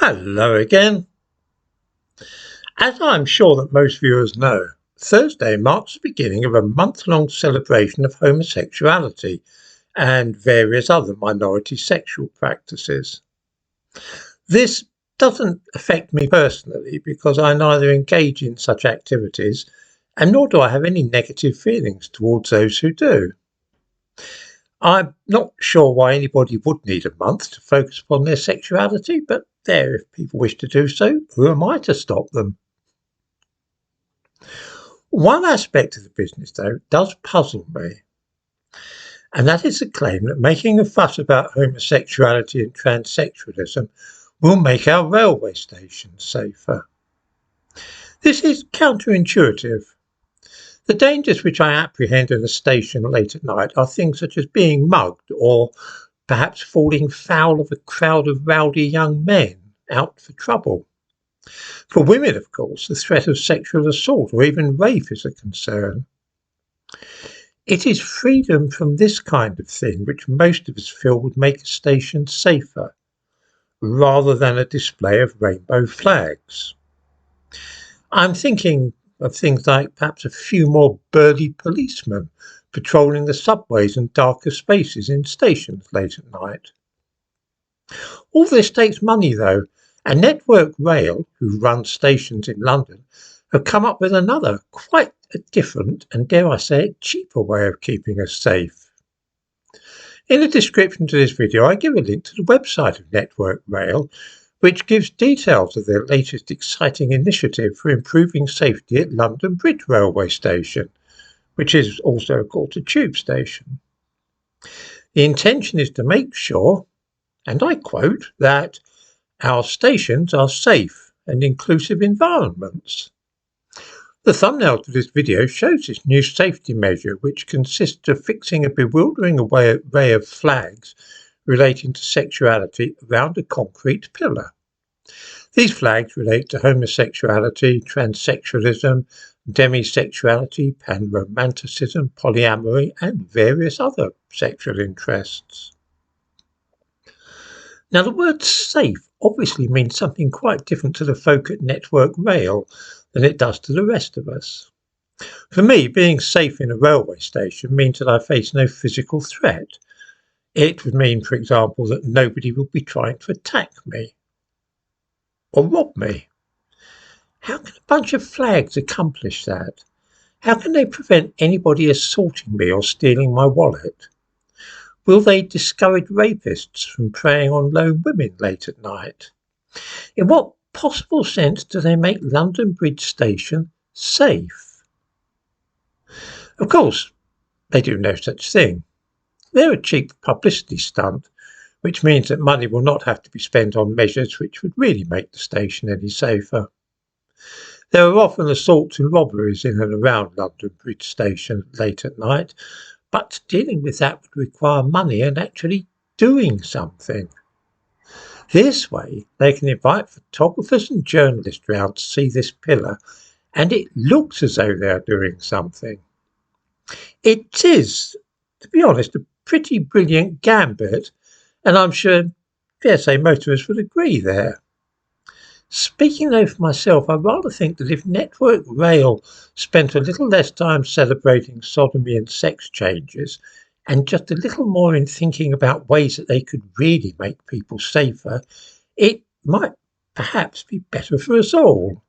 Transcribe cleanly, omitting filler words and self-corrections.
Hello again. As I'm sure that most viewers know, Thursday marks the beginning of a month-long celebration of homosexuality and various other minority sexual practices. This doesn't affect me personally because I neither engage in such activities and nor do I have any negative feelings towards those who do. I'm not sure why anybody would need a month to focus upon their sexuality, but there, if people wish to do so, who am I to stop them? One aspect of the business, though, does puzzle me, and that is the claim that making a fuss about homosexuality and transsexualism will make our railway stations safer. This is counterintuitive. The dangers which I apprehend in a station late at night are things such as being mugged or perhaps falling foul of a crowd of rowdy young men out for trouble. For women, of course, the threat of sexual assault or even rape is a concern. It is freedom from this kind of thing which most of us feel would make a station safer, rather than a display of rainbow flags. I'm thinking of things like perhaps a few more burly policemen patrolling the subways and darker spaces in stations late at night. All this takes money, though, and Network Rail, who run stations in London, have come up with another, quite a different and, dare I say it, cheaper way of keeping us safe. In the description to this video, I give a link to the website of Network Rail, which gives details of their latest exciting initiative for improving safety at London Bridge Railway Station, which is also, of course, a tube station. The intention is to make sure, and I quote, that our stations are safe and inclusive environments. The thumbnail to this video shows this new safety measure, which consists of fixing a bewildering array of flags relating to sexuality around a concrete pillar. These flags relate to homosexuality, transsexualism, demisexuality, panromanticism, polyamory, and various other sexual interests. Now, the word safe obviously means something quite different to the folk at Network Rail than it does to the rest of us. For me, being safe in a railway station means that I face no physical threat. It would mean, for example, that nobody would be trying to attack me or rob me. How can a bunch of flags accomplish that? How can they prevent anybody assaulting me or stealing my wallet? Will they discourage rapists from preying on lone women late at night? In what possible sense do they make London Bridge Station safe? Of course, they do no such thing. They're a cheap publicity stunt, which means that money will not have to be spent on measures which would really make the station any safer. There are often assaults and robberies in and around London Bridge Station late at night, but dealing with that would require money and actually doing something. This way, they can invite photographers and journalists round to see this pillar, and it looks as though they are doing something. It is, to be honest, a pretty brilliant gambit, and I'm sure, dare say, most of us would agree there. Speaking though for myself, I rather think that if Network Rail spent a little less time celebrating sodomy and sex changes, and just a little more in thinking about ways that they could really make people safer, it might perhaps be better for us all.